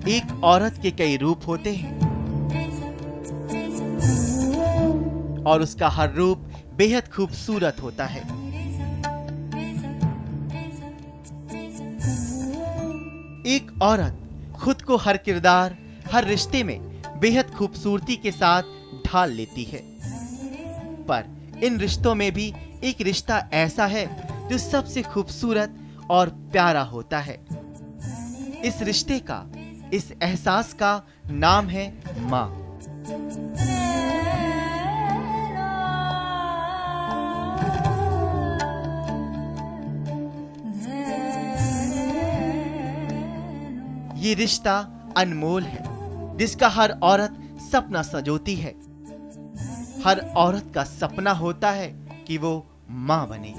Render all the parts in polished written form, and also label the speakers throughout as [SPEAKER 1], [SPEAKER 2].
[SPEAKER 1] एक औरत के कई रूप होते हैं और उसका हर रूप बेहद खूबसूरत होता है। एक औरत खुद को हर किरदार, हर रिश्ते में बेहद खूबसूरती के साथ ढाल लेती है, पर इन रिश्तों में भी एक रिश्ता ऐसा है जो सबसे खूबसूरत और प्यारा होता है। इस रिश्ते का, इस एहसास का नाम है माँ। ये रिश्ता अनमोल है, जिसका हर औरत सपना संजोती है। हर औरत का सपना होता है कि वो माँ बने।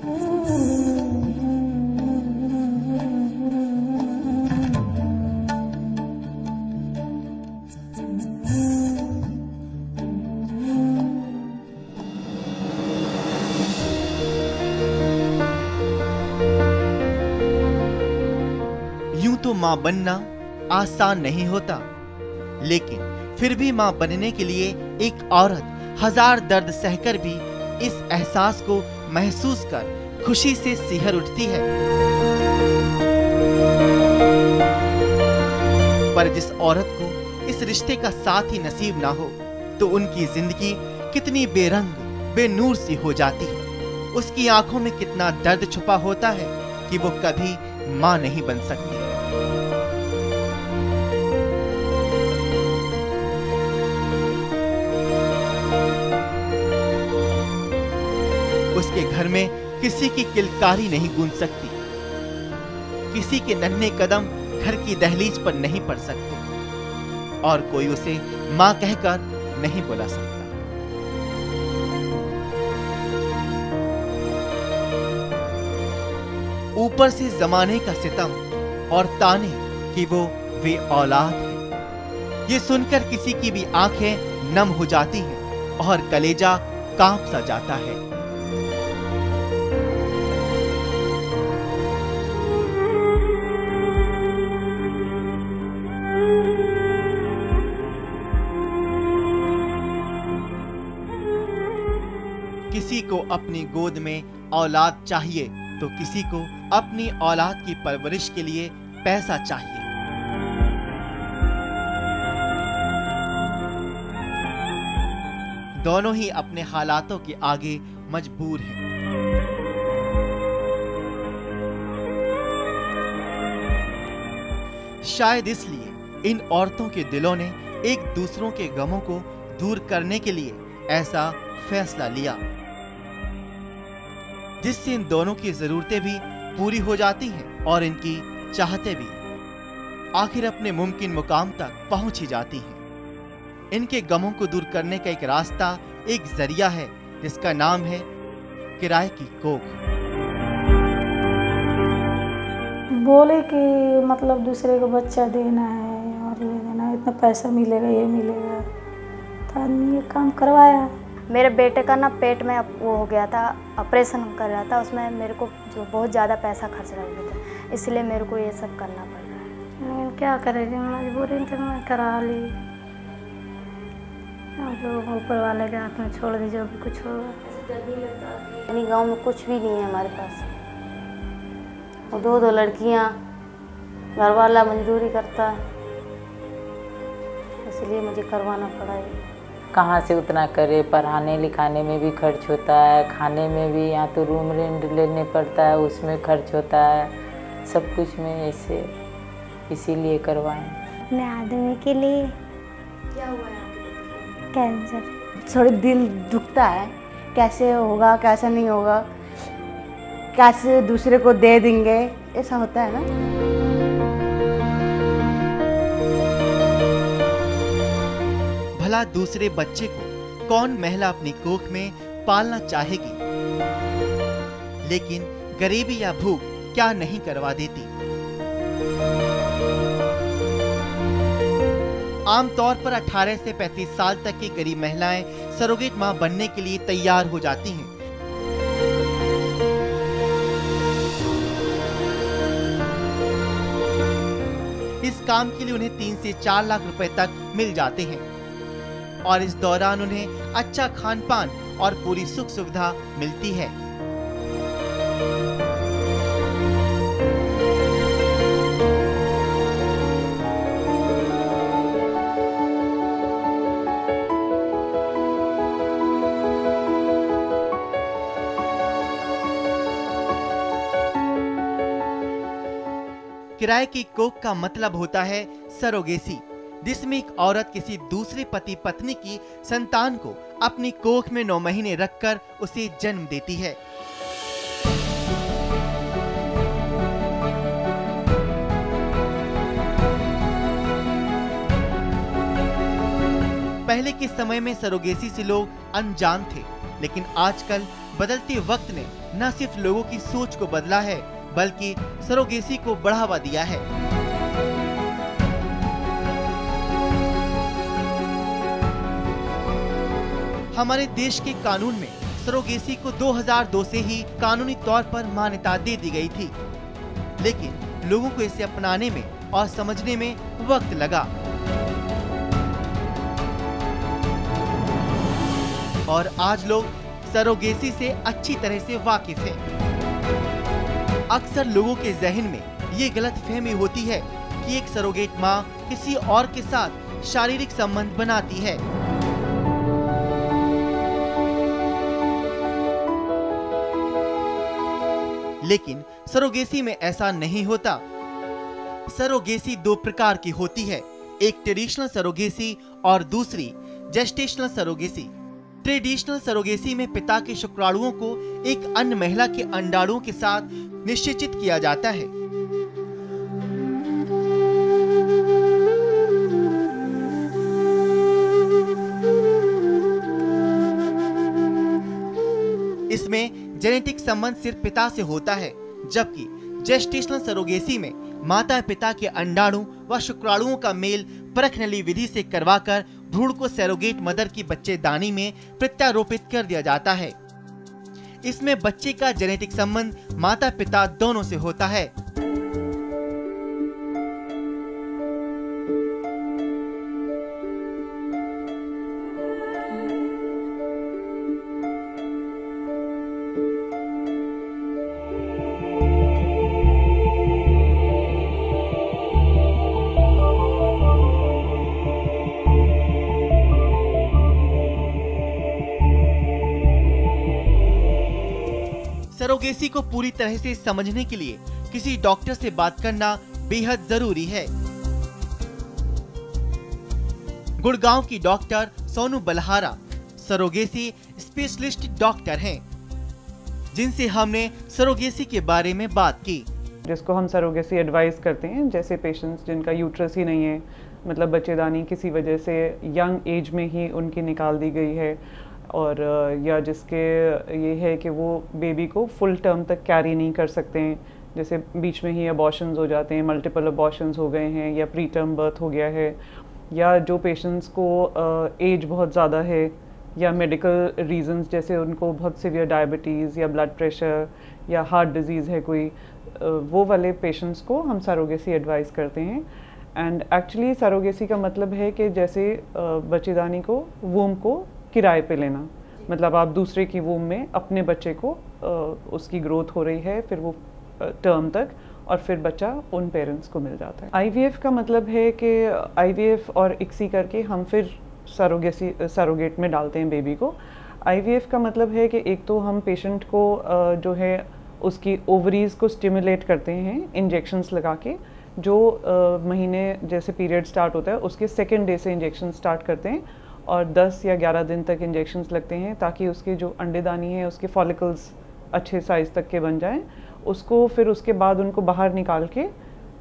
[SPEAKER 1] यूं तो माँ बनना आसान नहीं होता, लेकिन फिर भी माँ बनने के लिए एक औरत हजार दर्द सहकर भी इस एहसास को महसूस कर खुशी से सिहर उठती है। पर जिस औरत को इस रिश्ते का साथ ही नसीब ना हो, तो उनकी जिंदगी कितनी बेरंग, बेनूर सी हो जाती है। उसकी आंखों में कितना दर्द छुपा होता है कि वो कभी माँ नहीं बन सकती। उसके घर में किसी की किलकारी नहीं गूंज सकती, किसी के नन्हे कदम घर की दहलीज पर नहीं पड़ सकते और कोई उसे मां कहकर नहीं बुला सकता। ऊपर से जमाने का सितम और ताने कि वो वे औलाद है, ये सुनकर किसी की भी आंखें नम हो जाती हैं और कलेजा कांप सा जाता है। किसी को अपनी गोद में औलाद चाहिए तो किसी को अपनी औलाद की परवरिश के लिए पैसा चाहिए। दोनों ही अपने हालातों के आगे मजबूर हैं। शायद इसलिए इन औरतों के दिलों ने एक दूसरों के गमों को दूर करने के लिए ऐसा फैसला लिया, जिससे इन दोनों की जरूरतें भी पूरी हो जाती हैं और इनकी चाहतें भी आखिर अपने मुमकिन मुकाम तक पहुंच ही जाती हैं। इनके गमों को दूर करने का एक रास्ता, एक जरिया है, जिसका नाम है किराए की कोख।
[SPEAKER 2] बोले कि मतलब दूसरे को बच्चा देना है और ये देना है, इतना पैसा मिलेगा, ये मिलेगा, तो आदमी ये काम करवाया।
[SPEAKER 3] मेरे बेटे का ना पेट में वो हो गया था, ऑपरेशन कर रहा था, उसमें मेरे को जो बहुत ज़्यादा पैसा खर्च लग गया था, इसलिए मेरे को ये सब करना पड़ रहा है।
[SPEAKER 2] क्या करेगी, मजबूरी तो मैं करा ली। ऊपर वाले के हाथ में छोड़ दी, जो भी कुछ होगा।
[SPEAKER 4] यानी गांव में कुछ भी नहीं है हमारे पास, और दो लड़कियां, घर वाला मजदूरी करता है, इसलिए मुझे करवाना पड़ा है।
[SPEAKER 5] कहाँ से उतना करे, पढ़ाने लिखाने में भी खर्च होता है, खाने में भी, यहाँ तो रूम रेंट लेने पड़ता है, उसमें खर्च होता है, सब कुछ में ऐसे, इसीलिए करवाएं।
[SPEAKER 6] अपने आदमी के लिए।
[SPEAKER 3] क्या हुआ है?
[SPEAKER 6] कैंसर।
[SPEAKER 4] थोड़ी दिल दुखता है, कैसे होगा, कैसे नहीं होगा, कैसे दूसरे को दे देंगे, ऐसा होता है ना।
[SPEAKER 1] भला दूसरे बच्चे को कौन महिला अपनी कोख में पालना चाहेगी, लेकिन गरीबी या भूख क्या नहीं करवा देती। आमतौर पर 18 से 35 साल तक की गरीब महिलाएं सरोगेट मां बनने के लिए तैयार हो जाती हैं। इस काम के लिए उन्हें 3 से 4 लाख रुपए तक मिल जाते हैं और इस दौरान उन्हें अच्छा खान पान और पूरी सुख सुविधा मिलती है। किराए की कोख का मतलब होता है सरोगेसी, जिसमें एक औरत किसी दूसरे पति पत्नी की संतान को अपनी कोख में 9 महीने रखकर उसे जन्म देती है। पहले के समय में सरोगेसी से लोग अनजान थे, लेकिन आजकल बदलते वक्त ने न सिर्फ लोगों की सोच को बदला है बल्कि सरोगेसी को बढ़ावा दिया है। हमारे देश के कानून में सरोगेसी को 2002 से ही कानूनी तौर पर मान्यता दे दी गई थी, लेकिन लोगों को इसे अपनाने में और समझने में वक्त लगा और आज लोग सरोगेसी से अच्छी तरह से वाकिफ हैं। अक्सर लोगों के जहन में ये गलतफहमी होती है कि एक सरोगेट माँ किसी और के साथ शारीरिक संबंध बनाती है, लेकिन सरोगेसी में ऐसा नहीं होता। सरोगेसी 2 प्रकार की होती है, एक ट्रेडिशनल सरोगेसी और दूसरी जेस्टेशनल सरोगेसी। ट्रेडिशनल सरोगेसी में पिता के शुक्राणुओं को एक अन्य महिला के अंडाणुओं के साथ निश्चित किया जाता है। इसमें जेनेटिक संबंध सिर्फ पिता से होता है, जबकि जेस्टेशनल सरोगेसी में माता पिता के अंडाणु व शुक्राणुओं का मेल परखनली विधि से करवाकर भ्रूण को सरोगेट मदर की बच्चेदानी में प्रत्यारोपित कर दिया जाता है। इसमें बच्चे का जेनेटिक संबंध माता पिता दोनों से होता है। सरोगेसी को पूरी तरह से समझने के लिए किसी डॉक्टर से बात करना बेहद जरूरी है। गुड़गांव की doctor Sonu Balhara surrogacy specialist doctor हैं, जिनसे हमने सरोगेसी के बारे में बात की।
[SPEAKER 7] जिसको हम सरोगेसी एडवाइस करते हैं, जैसे पेशेंट्स जिनका यूट्रस ही नहीं है, मतलब बच्चेदानी किसी वजह से यंग एज में ही उनकी निकाल दी गई है, और या जिसके ये है कि वो बेबी को फुल टर्म तक कैरी नहीं कर सकते हैं, जैसे बीच में ही अबॉर्शंस हो जाते हैं, मल्टीपल अबॉर्शंस हो गए हैं, या प्री टर्म बर्थ हो गया है, या जो पेशेंट्स को एज बहुत ज़्यादा है, या मेडिकल रीजंस जैसे उनको बहुत सीवियर डायबिटीज़ या ब्लड प्रेशर या हार्ट डिजीज़ है कोई, वो वाले पेशेंट्स को हम सरोगेसी एडवाइस करते हैं। एंड एक्चुअली सरोगेसी का मतलब है कि जैसे बच्चेदानी को, वूम को किराए पे लेना, मतलब आप दूसरे की वूम में अपने बच्चे को उसकी ग्रोथ हो रही है, फिर वो टर्म तक, और फिर बच्चा उन पेरेंट्स को मिल जाता है। आईवीएफ का मतलब है कि आईवीएफ और इक्सी करके हम फिर सरोगेट में डालते हैं बेबी को। आईवीएफ का मतलब है कि एक तो हम पेशेंट को जो है उसकी ओवरीज को स्टिमुलेट करते हैं इंजेक्शंस लगा के, जो महीने जैसे पीरियड स्टार्ट होता है उसके सेकेंड डे से इंजेक्शन स्टार्ट करते हैं, और 10 या 11 दिन तक इंजेक्शंस लगते हैं ताकि उसके जो अंडेदानी है उसके फॉलिकल्स अच्छे साइज़ तक के बन जाएं। उसको फिर उसके बाद उनको बाहर निकाल के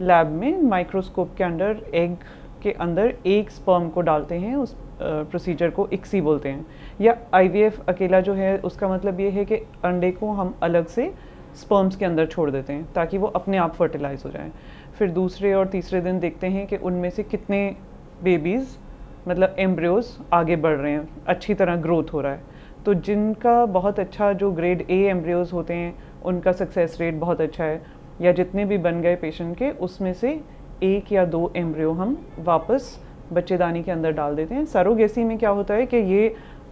[SPEAKER 7] लैब में माइक्रोस्कोप के अंदर एग के अंदर एक स्पर्म को डालते हैं, उस प्रोसीजर को इक्सी बोलते हैं। या आईवीएफ अकेला जो है उसका मतलब ये है कि अंडे को हम अलग से स्पर्म्स के अंदर छोड़ देते हैं ताकि वो अपने आप फर्टिलाइज हो जाएं। फिर दूसरे और तीसरे दिन देखते हैं कि उनमें से कितने बेबीज़, मतलब एम्ब्रियोज आगे बढ़ रहे हैं, अच्छी तरह ग्रोथ हो रहा है। तो जिनका बहुत अच्छा, जो ग्रेड ए एम्ब्रियोज होते हैं उनका सक्सेस रेट बहुत अच्छा है, या जितने भी बन गए पेशेंट के उसमें से 1 या 2 एम्ब्रियो हम वापस बच्चेदानी के अंदर डाल देते हैं। सरोगेसी में क्या होता है कि ये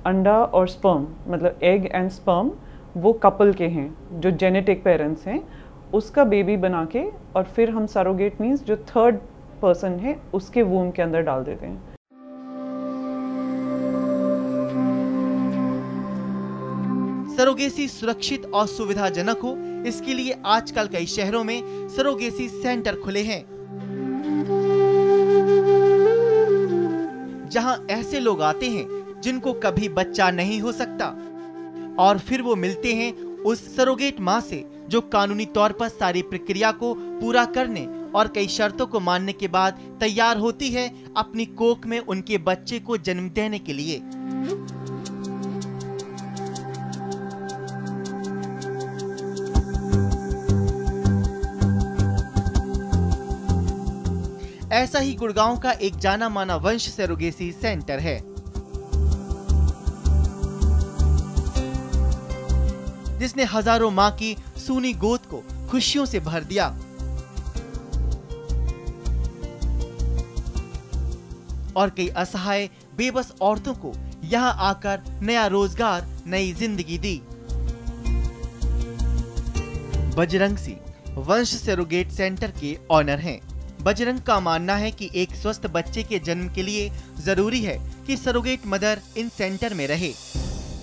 [SPEAKER 7] अंडा और स्पर्म, मतलब एग एंड स्पर्म, वो कपल के हैं जो जेनेटिक पेरेंट्स हैं, उसका बेबी बना के और फिर हम सरोगेट मीन्स जो थर्ड पर्सन है उसके वूम के अंदर डाल देते हैं।
[SPEAKER 1] सरोगेसी सुरक्षित और सुविधाजनक हो, इसके लिए आजकल कई शहरों में सरोगेसी सेंटर खुले हैं, जहां ऐसे लोग आते हैं जिनको कभी बच्चा नहीं हो सकता और फिर वो मिलते हैं उस सरोगेट मां से जो कानूनी तौर पर सारी प्रक्रिया को पूरा करने और कई शर्तों को मानने के बाद तैयार होती है अपनी कोख में उनके बच्चे को जन्म देने के लिए। ऐसा ही गुड़गांव का एक जाना माना वंश सरोगेसी सेंटर है, जिसने हजारों मां की सूनी गोद को खुशियों से भर दिया और कई असहाय बेबस औरतों को यहां आकर नया रोजगार, नई जिंदगी दी। बजरंग सिंह वंश सरोगेट सेंटर के ऑनर हैं। बजरंग का मानना है कि एक स्वस्थ बच्चे के जन्म के लिए जरूरी है कि सरोगेट मदर इन सेंटर में रहे,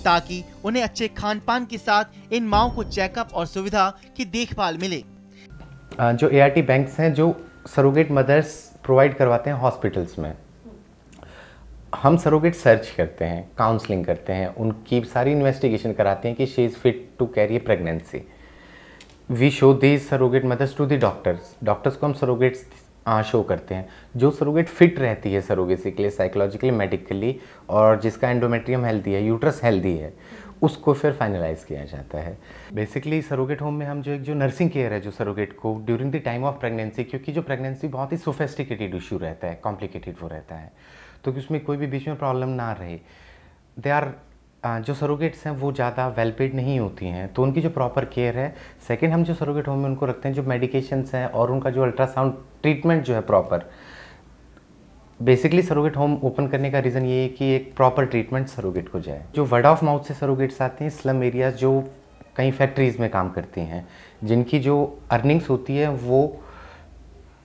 [SPEAKER 1] ताकि उन्हें अच्छे खान पान के साथ इन माओं को चेकअप और सुविधा की देखभाल मिले।
[SPEAKER 8] जो ART बैंक्स हैं जो सरोगेट मदर्स प्रोवाइड करवाते हैं हॉस्पिटल्स में, हम सरोगेट सर्च करते हैं, काउंसलिंग करते हैं, उनकी सारी इन्वेस्टिगेशन कराते हैं कि she is fit to carry a pregnancy. We show these surrogate mothers to the doctors को हम सरोगेट्स शो करते हैं। जो सरोगेट फिट रहती है सरोगेसी के लिए साइकोलॉजिकली, मेडिकली, और जिसका एंडोमेट्रियम हेल्दी है, यूट्रस हेल्दी है, उसको फिर फाइनलाइज किया जाता है। बेसिकली सरोगेट होम में हम जो नर्सिंग केयर है जो सरोगेट को during the time of pregnancy, क्योंकि जो प्रेगनेंसी बहुत ही सोफेस्टिकेटेड इशू रहता है, कॉम्प्लिकेटेड वो रहता है, तो कि उसमें कोई भी बीच में प्रॉब्लम ना रहे। दे आर जो सरोगेट्स हैं वो ज़्यादा वेल पेड नहीं होती हैं, तो उनकी जो प्रॉपर केयर है। सेकंड, हम जो सरोगेट होम में उनको रखते हैं जो मेडिकेशंस हैं और उनका जो अल्ट्रासाउंड ट्रीटमेंट जो है proper. Basically surrogate home open करने का रीज़न ये है कि एक प्रॉपर ट्रीटमेंट सरोगेट को जाए। जो वर्ड ऑफ माउथ से सरोगेट्स आते हैं स्लम एरियाज जो कई फैक्ट्रीज़ में काम करती हैं, जिनकी जो अर्निंग्स होती है वो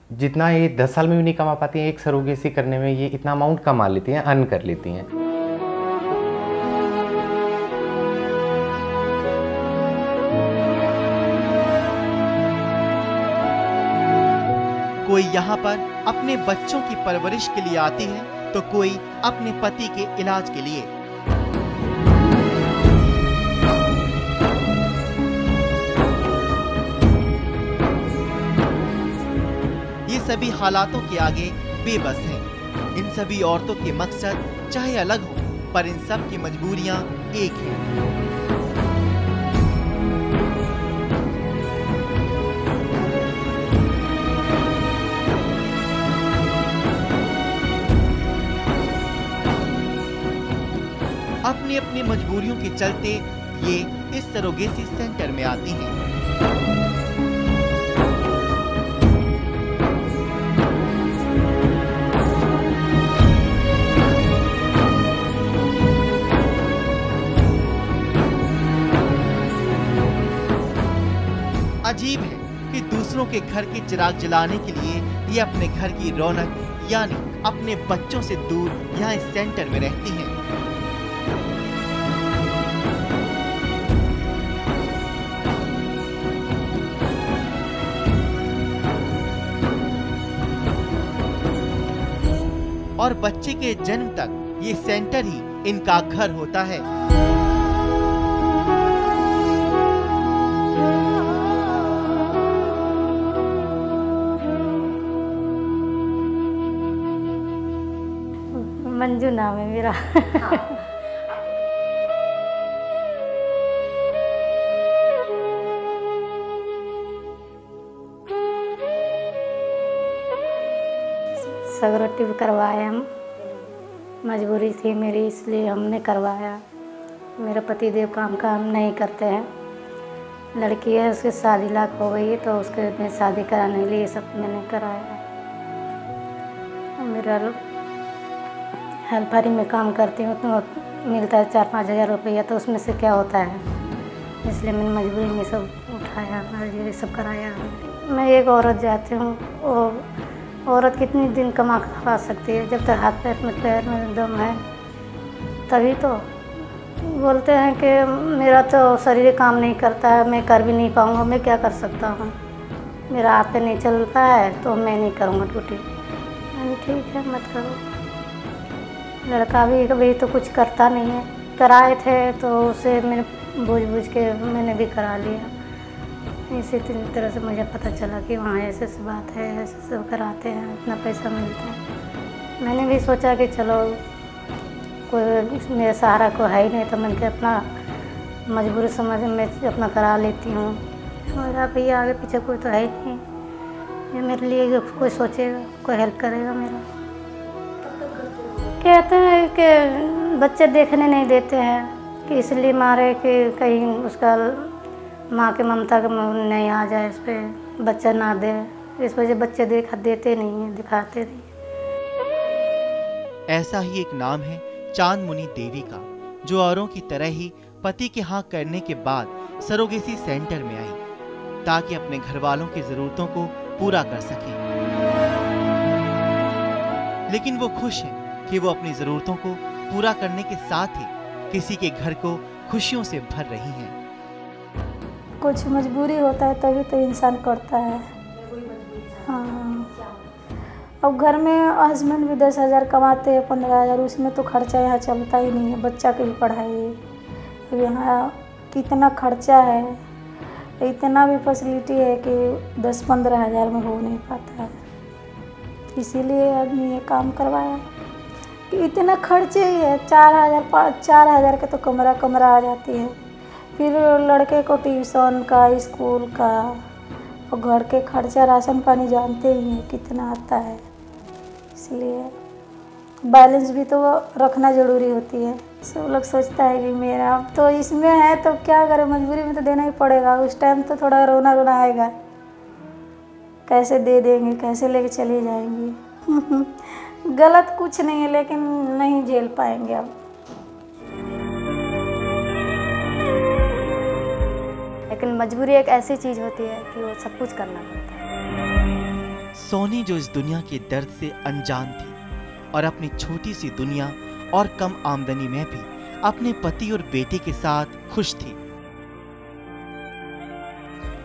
[SPEAKER 8] जितना ये 10 साल में भी नहीं कमा पाती हैं, एक सरोगेसी करने में ये इतना अमाउंट कमा लेती हैं, अर्न कर लेती हैं।
[SPEAKER 1] कोई यहाँ पर अपने बच्चों की परवरिश के लिए आती है, तो कोई अपने पति के इलाज के लिए। ये सभी हालातों के आगे बेबस हैं। इन सभी औरतों के मकसद चाहे अलग हो, पर इन सब की मजबूरियां एक हैं। अपनी अपनी मजबूरियों के चलते ये इस सरोगेसी सेंटर में आती हैं। अजीब है कि दूसरों के घर के चिराग जलाने के लिए ये अपने घर की रौनक यानी अपने बच्चों से दूर यहाँ इस सेंटर में रहती हैं। और बच्चे के जन्म तक ये सेंटर ही इनका घर होता है।
[SPEAKER 2] मंजू नाम है मेरा। सगरोटी भी करवाए हम, मजबूरी थी मेरी इसलिए हमने करवाया। मेरे पतिदेव काम नहीं करते हैं, लड़की है उसकी शादी लाख हो गई तो उसके शादी कराने के लिए सब मैंने कराया। मेरा हेल्परी में काम करती हूँ तो मिलता है 4-5 हज़ार रुपया, तो उसमें से क्या होता है, इसलिए मैंने मजबूरी में सब उठाया, ये सब कराया। मैं एक औरत जाती हूँ, वो औरत कितनी दिन कमा खा सकती है, जब तक हाथ पैर में दम है तभी तो। बोलते हैं कि मेरा तो शरीर काम नहीं करता है, मैं कर भी नहीं पाऊँगा, मैं क्या कर सकता हूँ, मेरा हाथ पैर नहीं चलता है तो मैं नहीं करूँगा ड्यूटी। मैंने ठीक है मत करो। लड़का भी कभी तो कुछ करता नहीं है, कराए थे तो उसे मैंने बूझ के मैंने भी करा लिया। इसी तरह से मुझे पता चला कि वहाँ ऐसे बात है, ऐसे सब कराते हैं, इतना पैसा मिलता है। मैंने भी सोचा कि चलो कोई मेरे सहारा को है ही नहीं, तो मैंने अपना मजबूरी समझ में अपना करा लेती हूँ। मेरा भैया आगे पीछे कोई तो है ही नहीं, ये मेरे लिए कोई सोचेगा, कोई हेल्प करेगा मेरा। कहते हैं कि बच्चे देखने नहीं देते हैं कि इसलिए मारे कि कहीं उसका माँ के ममता का नहीं आ जाए, इस पर बच्चा ना दे, इस वजह बच्चे देते नहीं हैं, दिखाते नहीं।
[SPEAKER 1] ऐसा ही एक नाम है चांदमुनी देवी का, जो औरों की तरह ही पति के हाँ करने के बाद सरोगेसी सेंटर में आई ताकि अपने घर वालों की जरूरतों को पूरा कर सके। लेकिन वो खुश है कि वो अपनी जरूरतों को पूरा करने के साथ ही किसी के घर को खुशियों से भर रही हैं।
[SPEAKER 2] कुछ मजबूरी होता है तभी तो इंसान करता है। हाँ, अब घर में हस्बैंड भी 10,000 कमाते हैं, 15,000, उसमें तो खर्चा यहाँ चलता ही नहीं है, बच्चा की भी पढ़ाई। अब यहाँ इतना खर्चा है, इतना भी फैसिलिटी है कि 10-15 हज़ार में हो नहीं पाता है, इसीलिए आदमी ये काम करवाया। इतना खर्चे ही है, 4,000 के तो कमरा आ जाती है, फिर लड़के को ट्यूशन का, स्कूल का, और घर के खर्चा, राशन पानी जानते ही हैं कितना आता है, इसलिए बैलेंस भी तो रखना ज़रूरी होती है। सब लोग सोचता है कि मेरा तो इसमें है तो क्या करें, मजबूरी में तो देना ही पड़ेगा। उस टाइम तो थोड़ा रोना आएगा, कैसे दे देंगे, कैसे लेके चली जाएंगी। गलत कुछ नहीं है, लेकिन नहीं झेल पाएंगे अब।
[SPEAKER 3] लेकिन मजबूरी एक ऐसी चीज़ होती है कि वो सब कुछ करना पड़ता है।
[SPEAKER 1] सोनी जो इस दुनिया के दर्द से अनजान थी और अपनी छोटी सी दुनिया और कम आमदनी में भी अपने पति और बेटे के साथ खुश थी,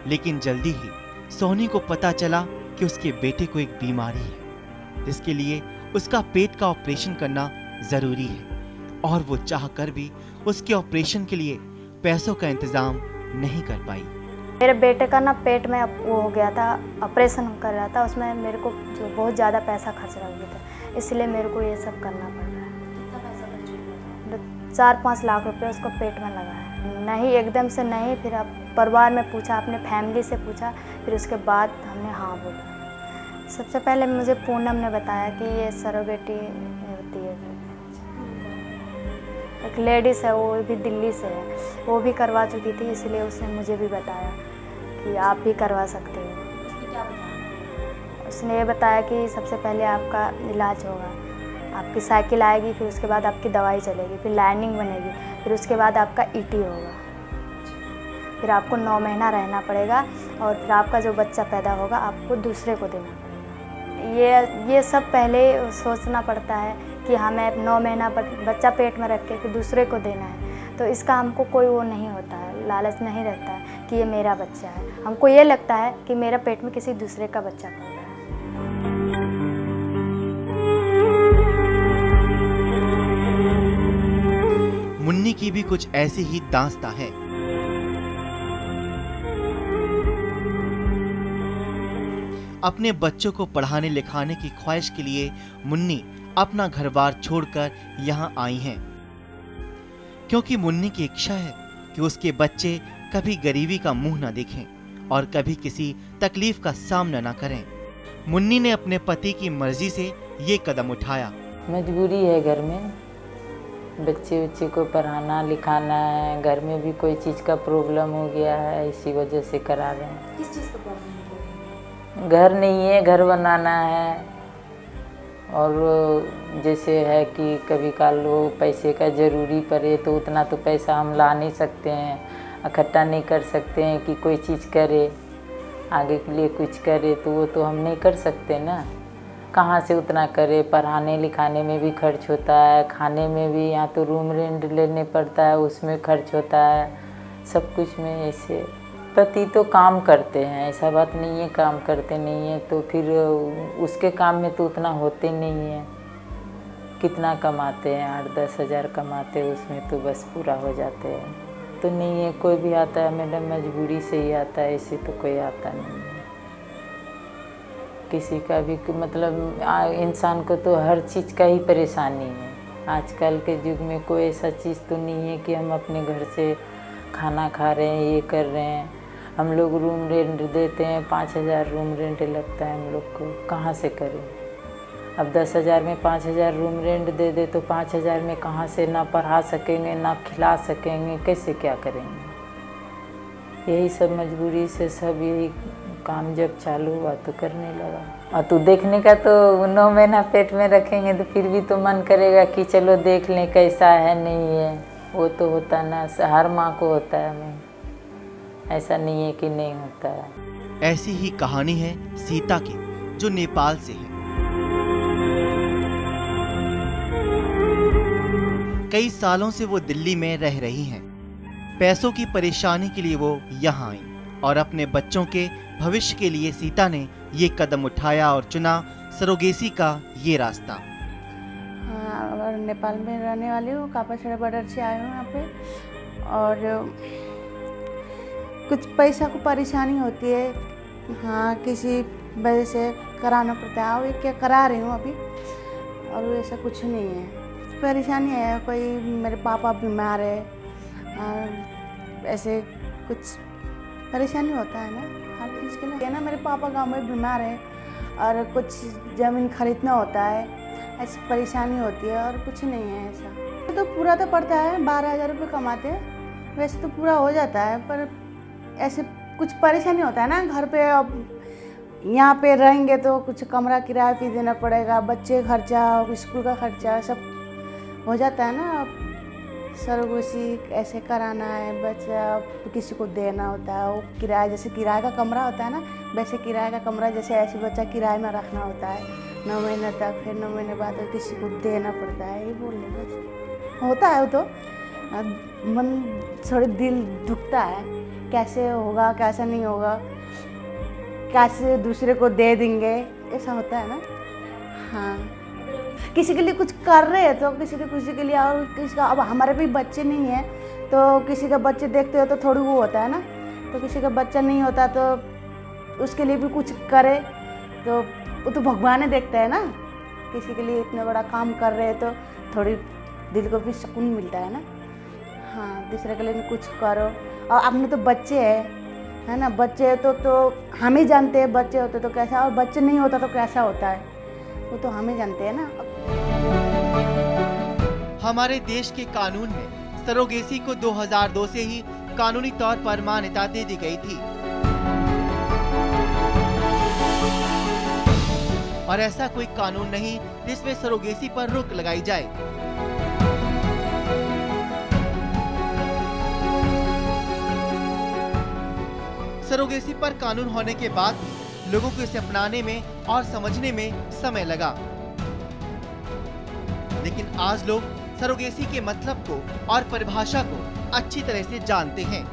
[SPEAKER 1] लेकिन जल्दी ही सोनी को पता चला कि उसके बेटे को एक बीमारी है जिसके लिए उसका पेट का ऑपरेशन करना जरूरी है, और वो चाहकर भी उसके ऑपरेशन के लिए पैसों का इंतजाम नहीं कर पाई।
[SPEAKER 3] मेरे बेटे का ना पेट में वो हो गया था, ऑपरेशन कर रहा था, उसमें मेरे को जो बहुत ज़्यादा पैसा खर्च रहा गया था, इसलिए मेरे को ये सब करना पड़ रहा है। कितना पैसा खर्च हुआ था? 4-5 लाख रुपए उसको पेट में लगा है। नहीं, एकदम से नहीं, फिर अब परिवार में पूछा, अपने फैमिली से पूछा, फिर उसके बाद हमने हाँ बोला। सबसे पहले मुझे पूनम ने बताया कि ये सरोगेटी होती है, एक लेडीज़ है, वो भी दिल्ली से है, वो भी करवा चुकी थी, इसलिए उसने मुझे भी बताया कि आप भी करवा सकते हो। उसने ये बताया कि सबसे पहले आपका इलाज होगा, आपकी साइकिल आएगी, फिर उसके बाद आपकी दवाई चलेगी, फिर लाइनिंग बनेगी, फिर उसके बाद आपका ईटी होगा, फिर आपको 9 महीना रहना पड़ेगा, और फिर आपका जो बच्चा पैदा होगा आपको दूसरे को देना पड़ेगा। ये सब पहले सोचना पड़ता है कि हमें 9 महीना बच्चा पेट में रख के फिर दूसरे को देना है, तो इसका हमको कोई वो नहीं होता है, लालच नहीं रहता है कि ये मेरा बच्चा है। हमको ये लगता है कि मेरा पेट में किसी दूसरे का बच्चा पल रहा है।
[SPEAKER 1] मुन्नी की भी कुछ ऐसी ही दास्तां है। अपने बच्चों को पढ़ाने लिखाने की ख्वाहिश के लिए मुन्नी अपना घर-बार छोड़कर यहाँ आई हैं, क्योंकि मुन्नी की इच्छा है कि उसके बच्चे कभी गरीबी का मुंह न देखें और कभी किसी तकलीफ का सामना न करें। मुन्नी ने अपने पति की मर्जी से ये कदम उठाया।
[SPEAKER 5] मजबूरी है, घर में बच्चे को पढ़ाना लिखाना है, घर में भी कोई चीज़ का प्रॉब्लम हो गया है, इसी वजह से करा रहे हैं।
[SPEAKER 4] किस चीज़ का प्रॉब्लम?
[SPEAKER 5] घर नहीं है, घर बनाना है, और जैसे है कि कभी काल वो पैसे का ज़रूरी पड़े तो उतना तो पैसा हम ला नहीं सकते हैं, इकट्ठा नहीं कर सकते हैं कि कोई चीज़ करे, आगे के लिए कुछ करे, तो वो तो हम नहीं कर सकते ना। कहाँ से उतना करे, पढ़ाने लिखाने में भी खर्च होता है, खाने में भी, यहाँ तो रूम रेंट लेने पड़ता है उसमें खर्च होता है, सब कुछ में। ऐसे पति तो काम करते हैं, ऐसा बात नहीं है काम करते नहीं है, तो फिर उसके काम में तो उतना होते नहीं है। कितना कमाते हैं, 8-10 हज़ार कमाते हैं, उसमें तो बस पूरा हो जाते हैं। तो नहीं है, कोई भी आता है मैडम मजबूरी से ही आता है, ऐसे तो कोई आता नहीं है। किसी का भी मतलब इंसान को तो हर चीज़ का ही परेशानी है। आजकल के युग में कोई ऐसा चीज़ तो नहीं है कि हम अपने घर से खाना खा रहे हैं, ये कर रहे हैं। हम लोग रूम रेंट देते हैं, 5,000 रूम रेंट लगता है हम लोग को, कहाँ से करें। अब 10,000 में 5,000 रूम रेंट दे दे तो 5,000 में कहाँ से ना पढ़ा सकेंगे, ना खिला सकेंगे, कैसे क्या करेंगे। यही सब मजबूरी से सब यही काम जब चालू हुआ तो करने लगा। और तो देखने का तो 9 महीना पेट में रखेंगे तो फिर भी तो मन करेगा कि चलो देख लें कैसा है नहीं है। वो तो होता ना, हर माँ को होता है, मैं ऐसा नहीं है कि नहीं होता है।
[SPEAKER 1] ऐसी ही कहानी है सीता की, जो नेपाल से है। कई सालों से वो दिल्ली में रह रही हैं। पैसों की परेशानी के लिए वो यहाँ आई और अपने बच्चों के भविष्य के लिए सीता ने ये कदम उठाया और चुना सरोगेसी का ये रास्ता।
[SPEAKER 4] हाँ, और नेपाल में रहने वाली हूँ, कापासड़ा बॉर्डर से आई हूँ यहाँ पे। और कुछ पैसा को परेशानी होती है, हाँ, किसी वजह से कराना पड़ता है। वो क्या करा रही हूँ अभी, और ऐसा कुछ नहीं है। परेशानी है, कोई मेरे पापा बीमार है, ऐसे कुछ परेशानी होता है ना हर चीज़ के लिए ना। मेरे पापा गांव में बीमार है और कुछ ज़मीन खरीदना होता है, ऐसी परेशानी होती है और कुछ नहीं है ऐसा। तो पूरा तो पड़ता है, 12,000 रुपये कमाते हैं, वैसे तो पूरा हो जाता है, पर ऐसे कुछ परेशानी होता है ना घर पे। अब यहाँ पे रहेंगे तो कुछ कमरा किराया भी देना पड़ेगा, बच्चे खर्चा, स्कूल का खर्चा सब हो जाता है ना। अब सरोगेसी ऐसे कराना है, बच्चा किसी को देना होता है, वो किराया, जैसे किराए का कमरा होता है ना, वैसे किराए का कमरा जैसे ऐसे बच्चा किराए में रखना होता है 9 महीने तक, फिर 9 महीने बाद किसी को देना पड़ता है। ये बोलने बस होता है। वो तो मन थोड़ी दिल दुखता है, कैसे होगा कैसा नहीं होगा, कैसे दूसरे को दे देंगे, ऐसा होता है ना। हाँ, किसी के लिए कुछ कर रहे हैं तो किसी के लिए, और किसी का, अब हमारे भी बच्चे नहीं हैं तो किसी का बच्चे देखते हो तो थोड़ी वो होता है ना। तो किसी का बच्चा नहीं होता तो उसके लिए भी कुछ करे तो वो तो भगवान ही देखता है ना। किसी के लिए इतना बड़ा काम कर रहे हैं तो थोड़ी दिल को भी सुकून मिलता है ना। हाँ, दूसरे के लिए भी कुछ करो। और अपने तो बच्चे है ना, बच्चे तो हम ही जानते हैं बच्चे होते तो कैसा, और बच्चे नहीं होता तो कैसा होता है, वो तो हम ही जानते हैं ना।
[SPEAKER 1] हमारे देश के कानून में सरोगेसी को 2002 से ही कानूनी तौर पर मान्यता दे दी गई थी और ऐसा कोई कानून नहीं जिसमें सरोगेसी पर रोक लगाई जाए। सरोगेसी पर कानून होने के बाद भी लोगों को इसे अपनाने में और समझने में समय लगा, लेकिन आज लोग सरोगेसी के मतलब को और परिभाषा को अच्छी तरह से जानते हैं।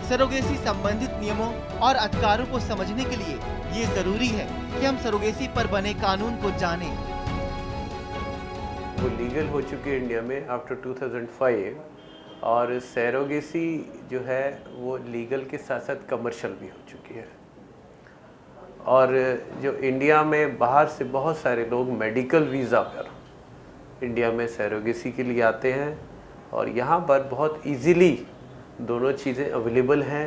[SPEAKER 1] सरोगेसी संबंधित नियमों और अधिकारों को समझने के लिए ये जरूरी है कि हम सरोगेसी पर बने कानून को जानें।
[SPEAKER 9] वो लीगल हो चुकी है इंडिया में आफ्टर 2005, और सरोगेसी जो है वो लीगल के साथ साथ कमर्शियल भी हो चुकी है। और जो इंडिया में बाहर से बहुत सारे लोग मेडिकल वीज़ा पर इंडिया में सरोगेसी के लिए आते हैं, और यहाँ पर बहुत इजीली दोनों चीज़ें अवेलेबल हैं।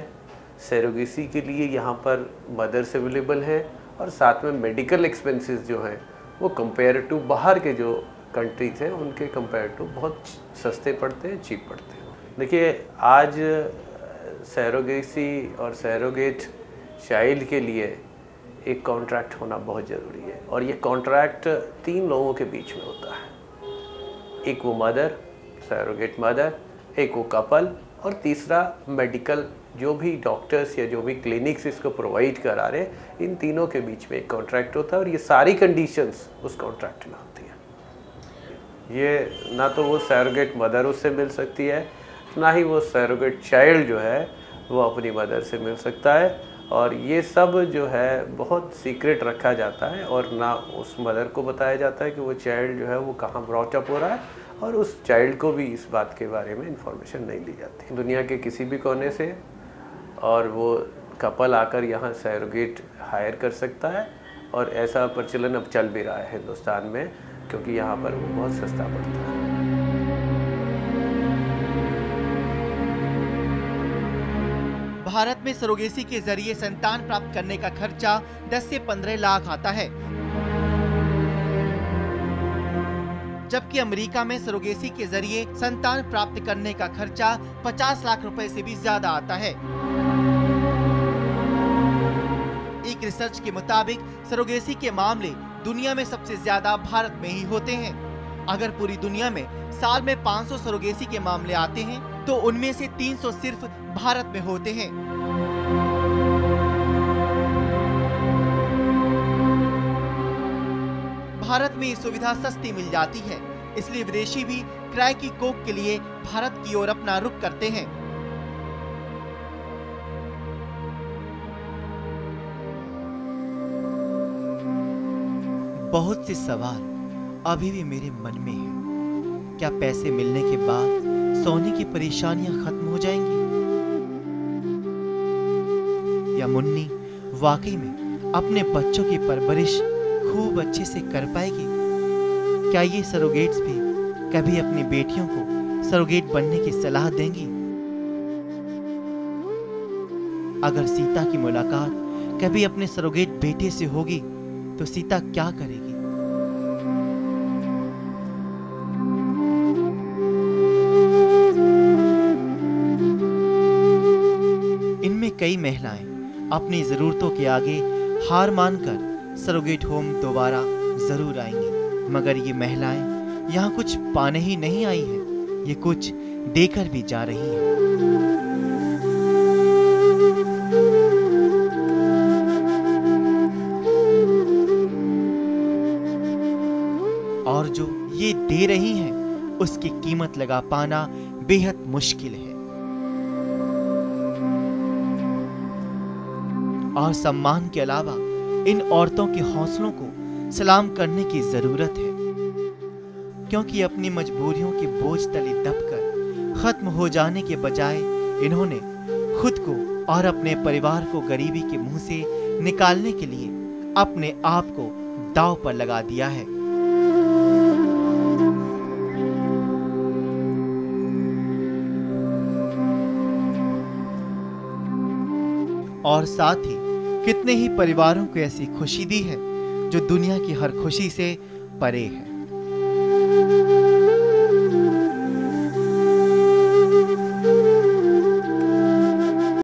[SPEAKER 9] सरोगेसी के लिए यहाँ पर मदर्स अवेलेबल हैं, और साथ में मेडिकल एक्सपेंसेस जो हैं वो कंपेयर टू बाहर के जो कंट्रीज़ हैं उनके कंपेयर टू बहुत सस्ते पड़ते हैं, चीप पड़ते हैं। देखिए, आज सरोगेसी और सरोगेट चाइल्ड के लिए एक कॉन्ट्रैक्ट होना बहुत ज़रूरी है। और ये कॉन्ट्रैक्ट 3 लोगों के बीच में होता है। एक वो मदर, सरोगेट मदर, एक वो कपल, और तीसरा मेडिकल जो भी डॉक्टर्स या जो भी क्लिनिक्स इसको प्रोवाइड करा रहे, इन तीनों के बीच में एक कॉन्ट्रैक्ट होता है और ये सारी कंडीशंस उस कॉन्ट्रैक्ट में होती हैं। ये ना तो वो सरोगेट मदर उससे मिल सकती है, ना ही वो सरोगेट चाइल्ड जो है वो अपनी मदर से मिल सकता है, और ये सब जो है बहुत सीक्रेट रखा जाता है और ना उस मदर को बताया जाता है कि वो चाइल्ड जो है वो कहाँ ब्रॉट अप हो रहा है, और उस चाइल्ड को भी इस बात के बारे में इंफॉर्मेशन नहीं दी जाती दुनिया के किसी भी कोने से। और वो कपल आकर यहाँ सरोगेट हायर कर सकता है, और ऐसा प्रचलन अब चल भी रहा है हिंदुस्तान में, क्योंकि यहाँ पर वो बहुत सस्ता पड़ता है।
[SPEAKER 1] भारत में सरोगेसी के जरिए संतान प्राप्त करने का खर्चा 10 से 15 लाख आता है, जबकि अमेरिका में सरोगेसी के जरिए संतान प्राप्त करने का खर्चा 50 लाख रुपए से भी ज्यादा आता है। एक रिसर्च के मुताबिक सरोगेसी के मामले दुनिया में सबसे ज्यादा भारत में ही होते हैं। अगर पूरी दुनिया में साल में 500 सरोगेसी के मामले आते हैं तो उनमें से 300 सिर्फ भारत में होते हैं। भारत में ये सुविधा सस्ती मिल जाती है, इसलिए विदेशी भी किराए की कोख के लिए भारत की ओर अपना रुख करते हैं। बहुत से सवाल अभी भी मेरे मन में हैं। क्या पैसे मिलने के बाद सोने की परेशानियां खत्म हो जाएंगी, या मुन्नी वाकई में अपने बच्चों की परवरिश खूब अच्छे से कर पाएगी? क्या ये सरोगेट्स भी कभी अपनी बेटियों को सरोगेट बनने की सलाह देंगी? अगर सीता की मुलाकात कभी अपने सरोगेट बेटे से होगी तो सीता क्या करेगी? इनमें कई महिलाएं अपनी जरूरतों के आगे हार मानकर सरोगेट होम दोबारा जरूर आएंगी, मगर ये महिलाएं यहाँ कुछ पाने ही नहीं आई हैं, ये कुछ देकर भी जा रही हैं। और जो ये दे रही हैं, उसकी कीमत लगा पाना बेहद मुश्किल है। और सम्मान के अलावा इन औरतों के हौसलों को सलाम करने की जरूरत है, क्योंकि अपनी मजबूरियों के बोझ तले दबकर खत्म हो जाने के बजाय इन्होंने खुद को और अपने परिवार को गरीबी के मुंह से निकालने के लिए अपने आप को दांव पर लगा दिया है। और साथ ही कितने ही परिवारों को ऐसी खुशी दी है जो दुनिया की हर खुशी से परे है।